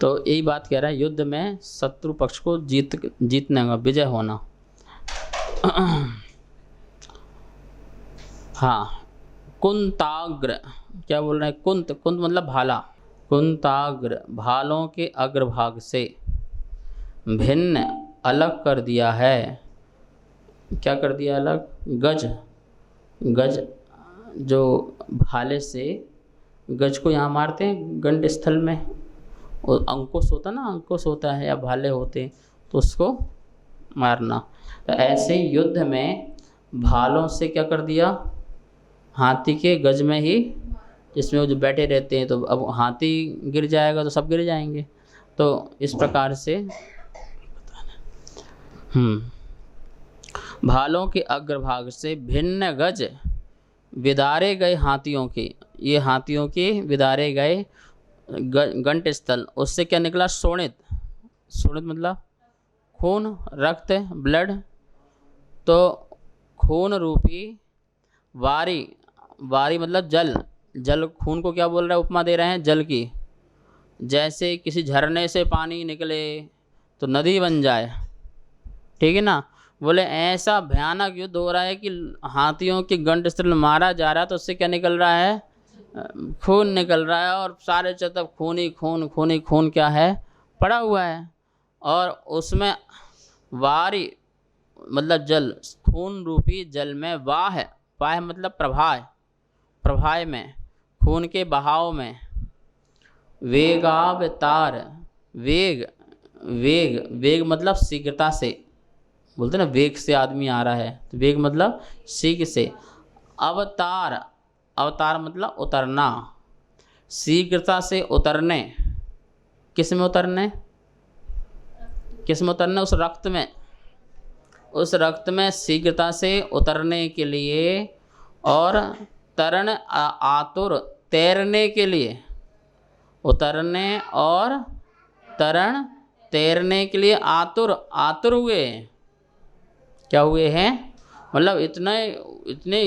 तो यही बात कह रहा है, युद्ध में शत्रु पक्ष को जीतने का, विजय होना। हाँ, कुंताग्र, क्या बोल रहे हैं? कुंत, कुंत मतलब भाला। कुंताग्र, भालों के अग्रभाग से भिन्न, अलग कर दिया है। क्या कर दिया अलग? गज, गज जो भाले से गज को यहाँ मारते हैं गंड स्थल में, और अंकुश होता ना, अंकुश होता है या भाले होते, तो उसको मारना। तो ऐसे युद्ध में भालों से क्या कर दिया? हाथी के गज में ही, जिसमें वो जो बैठे रहते हैं, तो अब हाथी गिर जाएगा तो सब गिर जाएंगे। तो इस प्रकार से भालों के अग्रभाग से भिन्न गज विदारे गए हाथियों के, ये हाथियों के विदारे गए गंट स्थल, उससे क्या निकला? शोणित। शोणित मतलब खून, रक्त, ब्लड। तो खून रूपी वारी, वारी मतलब जल, जल, खून को क्या बोल रहा है? उपमा दे रहे हैं जल की। जैसे किसी झरने से पानी निकले तो नदी बन जाए, ठीक है ना। बोले ऐसा भयानक युद्ध हो रहा है कि हाथियों के गंड स्थल में मारा जा रहा है, तो उससे क्या निकल रहा है? खून निकल रहा है, और सारे तरफ खून ही खून, खून ही खून क्या है? पड़ा हुआ है। और उसमें वारी मतलब जल, खून रूपी जल में वाह, वाह मतलब प्रवाह, प्रवाह में, खून के बहाव में, वेगावतार, वेग, वेग, वेग मतलब शीघ्रता से, बोलते ना वेग से आदमी आ रहा है, तो वेग मतलब शीघ्र से। अवतार, अवतार मतलब उतरना, शीघ्रता से उतरने। किस में उतरने? किस में उतरने? उस रक्त में, उस रक्त में शीघ्रता से उतरने के लिए। और तरण, आतुर, तैरने के लिए, उतरने और तरण, तैरने के लिए आतुर, आतुर हुए। क्या हुए हैं? मतलब इतने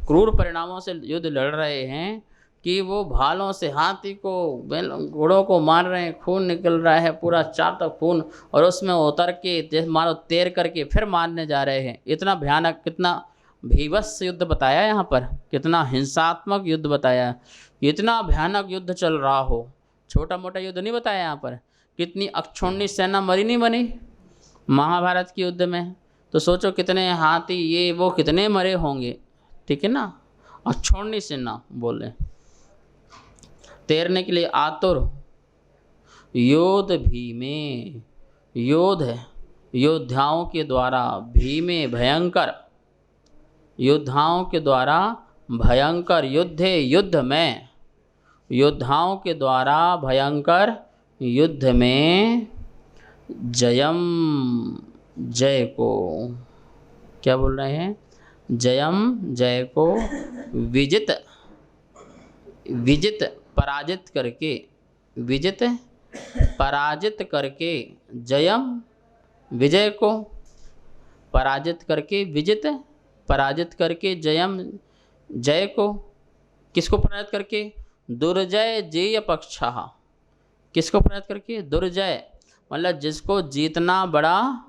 क्रूर परिणामों से युद्ध लड़ रहे हैं कि वो भालों से हाथी को, घोड़ों को मार रहे हैं, खून निकल रहा है पूरा चार तक खून, और उसमें उतर के मारो तैर करके फिर मारने जा रहे हैं। इतना भयानक, कितना भीभत्स युद्ध बताया यहाँ पर, कितना हिंसात्मक युद्ध बताया, इतना भयानक युद्ध चल रहा हो, छोटा मोटा युद्ध नहीं बताया यहाँ पर। कितनी अक्षौणी सेना मरी नहीं बनी महाभारत के युद्ध में, तो सोचो कितने हाथी ये वो कितने मरे होंगे, ठीक है ना। अक्षौणी सेना बोले। तैरने के लिए आतुर, योध भीमे, योध है योद्धाओं के द्वारा, भीमे भयंकर, योद्धाओं के द्वारा भयंकर, युद्धे युद्ध में, योद्धाओं के द्वारा भयंकर युद्ध में, जयम, जय को, क्या बोल रहे हैं? जयम, जय को, विजित, विजित पराजित करके, विजित पराजित करके, जयम विजय को, पराजित करके, विजित पराजित करके, जयम जय को। किसको पराजित करके? दुर्जय जेय पक्षः। किसको पराजित करके? दुर्जय मतलब जिसको जीतना बड़ा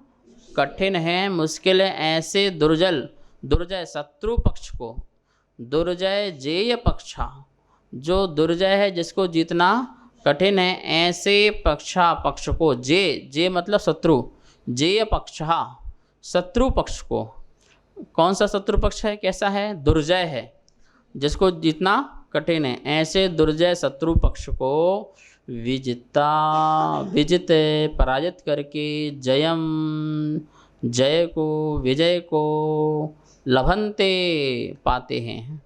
कठिन है, मुश्किल है, ऐसे दुर्जय, दुर्जय शत्रु पक्ष को, दुर्जय जेय पक्षः, जो दुर्जय है जिसको जीतना कठिन है, ऐसे पक्षा, पक्ष को, जे मतलब शत्रु, जेय पक्षः शत्रु पक्ष को। कौन सा शत्रु पक्ष है? कैसा है? दुर्जय है, जिसको जीतना कठिन है, ऐसे दुर्जय शत्रु पक्ष को विजिता, विजित पराजित करके, जयम जय को, विजय को, लभंते पाते हैं।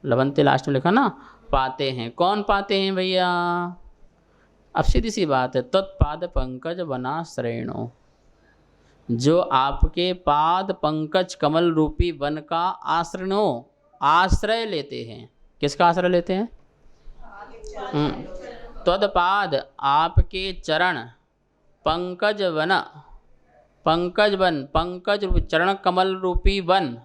लभंते लास्ट में लिखा ना, पाते हैं। कौन पाते हैं भैया? अब सीधी सी बात है, तत्पाद पंकज वना श्रेणो, जो आपके पाद पंकज कमल रूपी वन का आश्रयो, आश्रय लेते हैं। किसका आश्रय लेते हैं? तत्पाद आपके चरण, पंकज वन, पंकज वन, पंकज रूपी चरण कमल रूपी वन,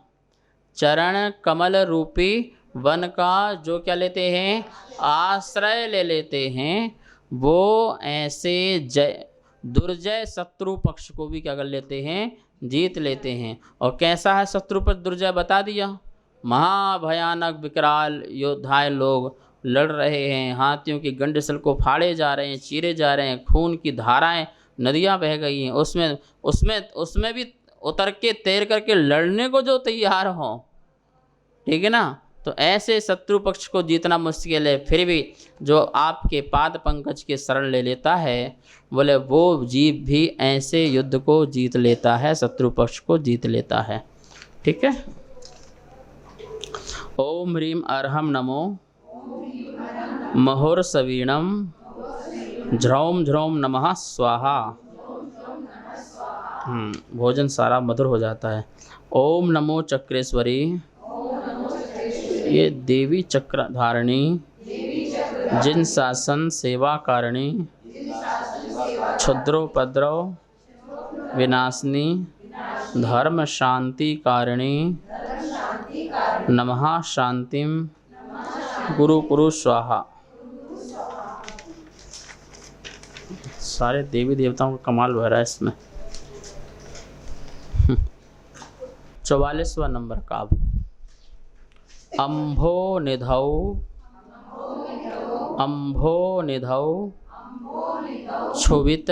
चरण कमल रूपी वन का जो क्या लेते हैं? आश्रय ले लेते हैं। वो ऐसे दुर्जय शत्रु पक्ष को भी क्या कर लेते हैं, जीत लेते हैं। और कैसा है शत्रु पक्ष दुर्जय बता दिया, महाभयानक विकराल योद्धाएं लोग लड़ रहे हैं, हाथियों की गंडसल को फाड़े जा रहे हैं, चीरे जा रहे हैं, खून की धाराएं नदियां बह गई हैं, उसमें उसमें उसमें भी उतर के तैर करके लड़ने को जो तैयार हो, ठीक है ना। तो ऐसे शत्रु पक्ष को जीतना मुश्किल है, फिर भी जो आपके पाद पंकज के शरण ले लेता है, बोले वो जीव भी ऐसे युद्ध को जीत लेता है, शत्रु पक्ष को जीत लेता है। ठीक है। ओम ह्रीम अर्हम नमो महोरसवीणम झ्रौम झ्रौम नमः स्वाहा। भोजन सारा मधुर हो जाता है। ओम नमो चक्रेश्वरी, ये देवी चक्र धारिणी, जिन शासन सेवा कारिणी, क्षुद्रोपद्रव विनाशिनी, धर्म शांति कारिणी, नमः शांतिम गुरु कुरु स्वाहा। सारे देवी देवताओं का कमाल हो रहा है इसमें। 44वां नंबर काव्य। अम्भो निधौ क्षुभित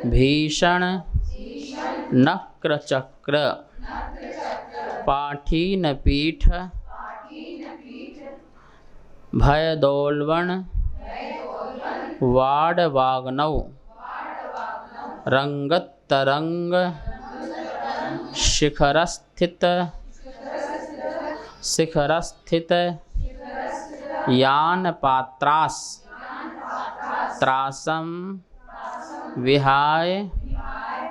भीषण नक्र चक्र पाठीन पीठ भयदोल्वण वाडवाग्नौ रंगतरंग शिखरस्थित यान पात्रास त्रासम विहाय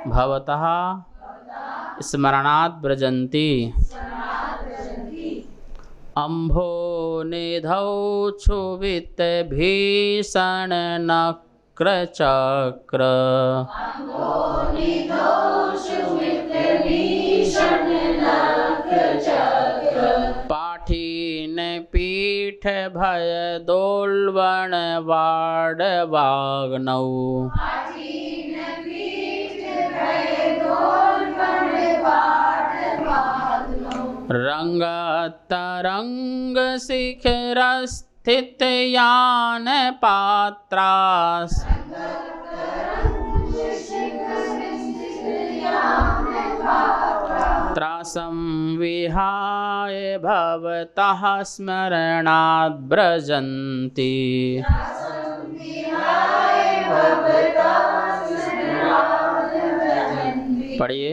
भवतः स्मरणात् ब्रजन्ति। अम्भो निधौ क्षुभित भीषण नक्र चक्र पाठीन पीठ भय दोल्वण वाडवाग्नौ रंगतरंग शिखरस्थित यान पात्रास त्रासं विहाय भवतः स्मरणात् ब्रजन्ति। पढ़िए।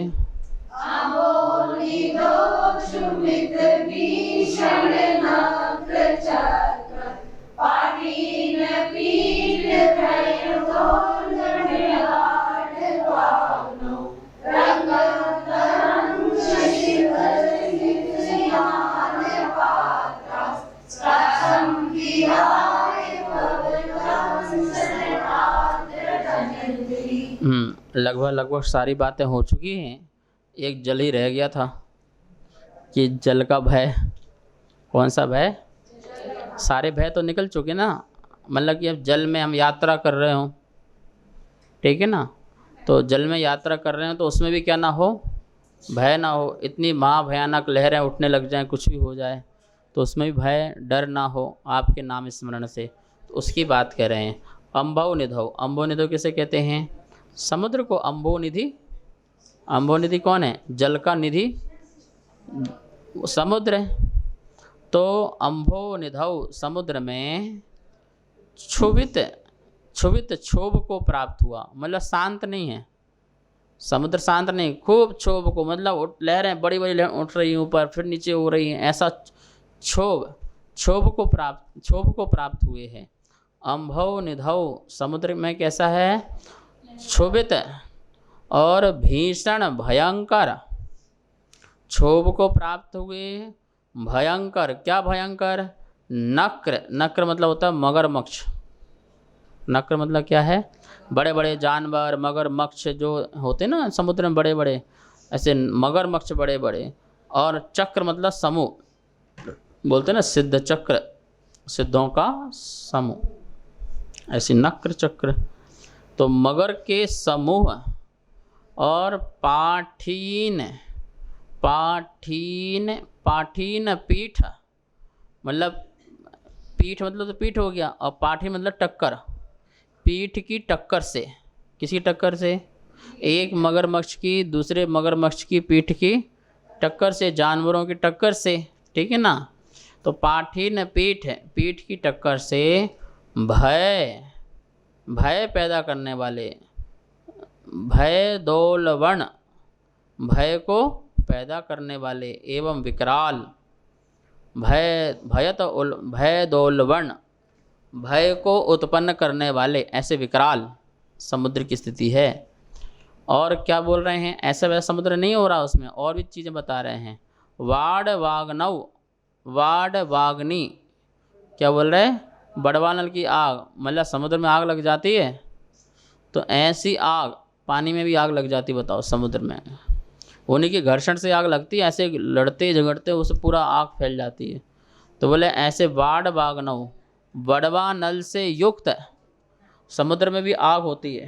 लगभग सारी बातें हो चुकी हैं। एक जल ही रह गया था कि जल का भय। कौन सा भय? सारे भय तो निकल चुके ना। मतलब कि अब जल में हम यात्रा कर रहे हो, ठीक है ना। तो जल में यात्रा कर रहे हो तो उसमें भी क्या ना हो, भय ना हो। इतनी महाभयानक लहरें उठने लग जाएं, कुछ भी हो जाए, तो उसमें भी भय डर ना हो आपके नाम स्मरण से। तो उसकी बात कर रहे हैं। अम्भो निधौ, अम्भो निधौ किसे कहते हैं? समुद्र को अम्भो निधि। अम्भो निधि कौन है? जल का निधि समुद्र है। तो अम्भो निधौ समुद्र में क्षुभित क्षोभ को प्राप्त हुआ। मतलब शांत नहीं है समुद्र, शांत नहीं, खूब क्षोभ को, मतलब लहरें बड़ी बड़ी लहरें उठ रही हैं ऊपर, फिर नीचे हो रही हैं, ऐसा क्षोभ को प्राप्त हुए हैं। अम्भो निधौ समुद्र में कैसा है? क्षोभित और भीषण भयंकर, क्षोभ को प्राप्त हुए, भयंकर। क्या भयंकर? नक्र मतलब होता है मगरमच्छ। नक्र मतलब क्या है? बड़े बड़े जानवर, मगरमच्छ जो होते हैं ना समुद्र में, बड़े बड़े ऐसे मगरमच्छ बड़े बड़े। और चक्र मतलब समूह, बोलते हैं ना सिद्ध चक्र, सिद्धों का समूह। ऐसी नक्र चक्र। तो मगर के समूह और पाठीन, पाठीन पाठीन पीठ, मतलब पीठ मतलब तो पीठ हो गया, और पाठी मतलब टक्कर, पीठ की टक्कर से, किसी टक्कर से, एक मगरमच्छ की दूसरे मगरमच्छ की पीठ की टक्कर से, जानवरों की टक्कर से, ठीक है ना। तो पाठीन पीठ है, पीठ की टक्कर से, भय, भय पैदा करने वाले, भय दोलवण, भय को पैदा करने वाले, एवं विकराल, भय दोलवण, भय को उत्पन्न करने वाले, ऐसे विकराल समुद्र की स्थिति है। और क्या बोल रहे हैं, ऐसा वैसा समुद्र नहीं हो रहा, उसमें और भी चीज़ें बता रहे हैं। वाड वाग्नव, वाड वाग्नि, क्या बोल रहे हैं, बड़वानल की आग, मतलब समुद्र में आग लग जाती है, तो ऐसी आग पानी में भी आग लग जाती, बताओ समुद्र में, उन्हीं के घर्षण से आग लगती है, ऐसे लड़ते झगड़ते उससे पूरा आग फैल जाती है। तो बोले ऐसे वाड वाग्नव, बड़वा नल से युक्त समुद्र में भी आग होती है।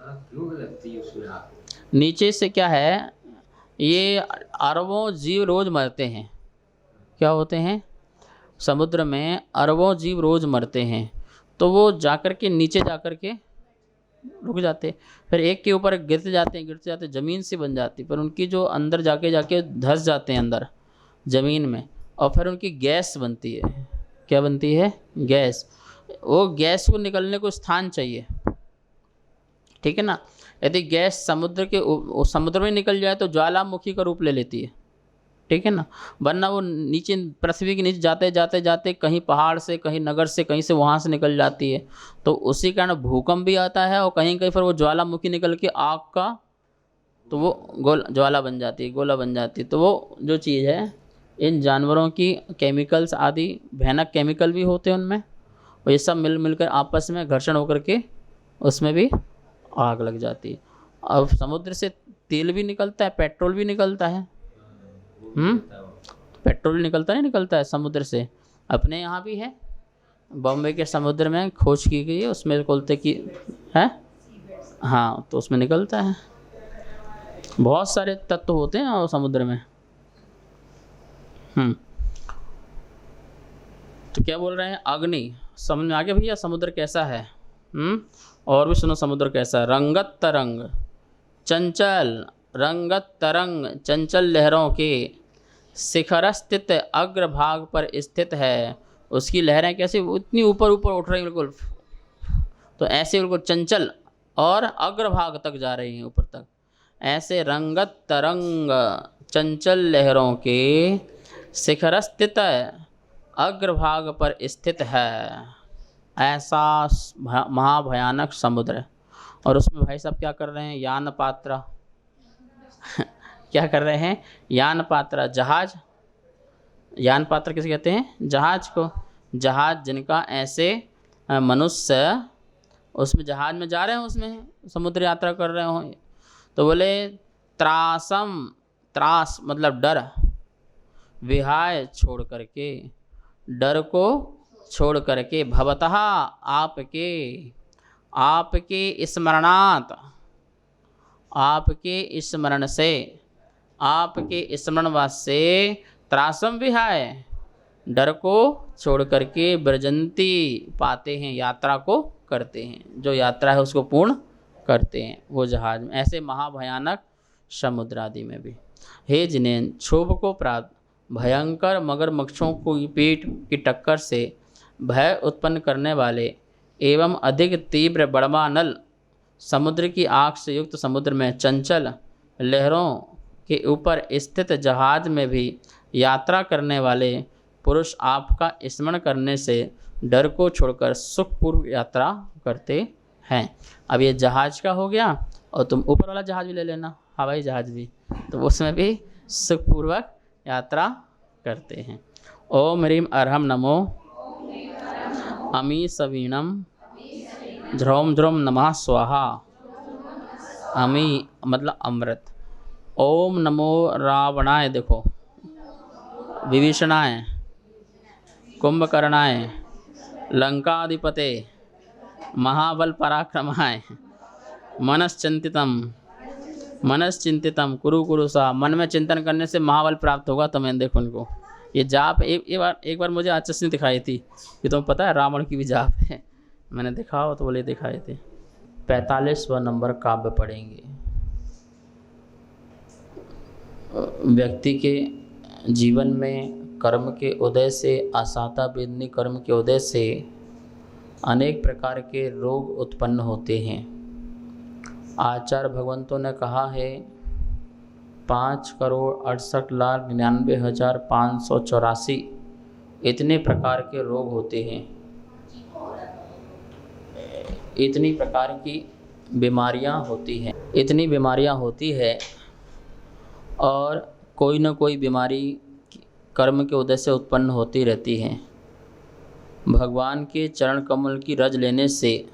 क्यों लगती है उसमें आग? नीचे से क्या है, ये अरबों जीव रोज मरते हैं, क्या होते हैं, समुद्र में अरबों जीव रोज मरते हैं, तो वो जाकर के नीचे जाकर के रुक जाते, फिर एक के ऊपर गिरते जाते ज़मीन से बन जाती, पर उनकी जो अंदर जाके जाके धंस जाते हैं अंदर ज़मीन में, और फिर उनकी गैस बनती है, क्या बनती है, गैस। वो गैस को निकलने को स्थान चाहिए, ठीक है ना। यदि गैस समुद्र के समुद्र में निकल जाए तो ज्वालामुखी का रूप ले लेती है, ठीक है ना, वरना वो नीचे पृथ्वी के नीचे जाते जाते जाते कहीं पहाड़ से, कहीं नगर से, कहीं से वहाँ से निकल जाती है, तो उसी कारण भूकंप भी आता है, और कहीं कहीं फिर वो ज्वालामुखी निकल के आग का, तो वो ज्वाला बन जाती है, गोला बन जाती है। तो वो जो चीज़ है, इन जानवरों की केमिकल्स आदि भयानक केमिकल भी होते हैं उनमें, और ये सब मिल मिलकर आपस में घर्षण होकर के उसमें भी आग लग जाती है। अब समुद्र से तेल भी निकलता है, पेट्रोल भी निकलता है, पेट्रोल निकलता नहीं निकलता है समुद्र से, अपने यहाँ भी है, बॉम्बे के समुद्र में खोज की गई है, उसमें बोलते कि है, हाँ, तो उसमें निकलता है, बहुत सारे तत्व होते हैं और समुद्र में। तो क्या बोल रहे हैं, अग्नि, समझ में आ गया भैया समुद्र कैसा है। और भी सुनो समुद्र कैसा है, रंगत तरंग चंचल, रंगत तरंग चंचल लहरों के शिखर स्थित अग्रभाग पर स्थित है। उसकी लहरें कैसे इतनी ऊपर ऊपर उठ रही हैं बिल्कुल, तो ऐसे बिल्कुल चंचल और अग्रभाग तक जा रही हैं, ऊपर तक, ऐसे रंगत तरंग चंचल लहरों के शिखर स्थित अग्रभाग पर स्थित है, ऐसा महाभयानक समुद्र। और उसमें भाई साहब क्या कर रहे हैं, यान पात्र क्या कर रहे हैं, यान पात्र, जहाज, यान पात्र किसे कहते हैं, जहाज को, जहाज जिनका ऐसे मनुष्य उसमें जहाज में जा रहे हैं, उसमें समुद्र यात्रा कर रहे हो, तो बोले त्रासम, त्रास मतलब डर, विहाय छोड़ करके, डर को छोड़ करके, भवतः आपके, आपके स्मरणात, आपके स्मरण से, आपके स्मरणवास से, त्रासम विहाय, डर को छोड़ करके, ब्रजंती पाते हैं, यात्रा को करते हैं, जो यात्रा है उसको पूर्ण करते हैं वो जहाज में, ऐसे महाभयानक समुद्र आदि में भी। हे जिन्हें क्षोभ को प्राप्त भयंकर मगरमच्छों को पीठ की टक्कर से भय उत्पन्न करने वाले एवं अधिक तीव्र बड़वानल समुद्र की आग से युक्त समुद्र में चंचल लहरों के ऊपर स्थित जहाज में भी यात्रा करने वाले पुरुष आपका स्मरण करने से डर को छोड़कर सुखपूर्व यात्रा करते हैं। अब ये जहाज का हो गया, और तुम ऊपर वाला जहाज भी ले लेना, हवाई जहाज भी, तो उसमें भी सुखपूर्वक यात्रा करते हैं। ओम ह्रीम अर्हम नमो अमी सवीणम ध्रोम ध्रोम नमः स्वाहा, अमी मतलब अमृत। ओम नमो रावणाय, देखो विभीषणाय, कुंभकर्णाय, लंकाधिपते, महाबल पराक्रमाय मनश्चिंतितम कुरु कुरु सा। मन में चिंतन करने से महाबल प्राप्त होगा। तो मैंने देखो उनको ये जाप एक बार मुझे आचस ने दिखाई थी। ये तो पता है रावण की भी जाप है। मैंने देखा हो तो बोले दिखाए थे। 45वां नंबर काव्य पढ़ेंगे। व्यक्ति के जीवन में कर्म के उदय से, आसाता वेदनी कर्म के उदय से अनेक प्रकार के रोग उत्पन्न होते हैं। आचार्य भगवंतों ने कहा है 5,68,99,584 इतने प्रकार के रोग होते हैं, इतनी प्रकार की बीमारियां होती हैं, इतनी बीमारियां होती है और कोई न कोई बीमारी कर्म के उदय से उत्पन्न होती रहती हैं। भगवान के चरण कमल की रज लेने से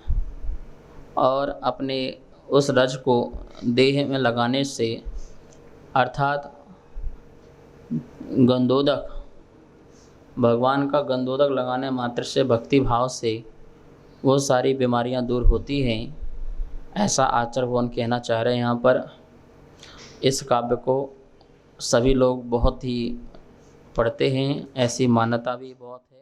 और अपने उस रज को देह में लगाने से, अर्थात गंधोदक, भगवान का गंधोदक लगाने मात्र से, भक्ति भाव से वो सारी बीमारियां दूर होती हैं। ऐसा आचार्य भगवान कहना चाह रहे हैं यहाँ पर। इस काव्य को सभी लोग बहुत ही पढ़ते हैं, ऐसी मान्यता भी बहुत है।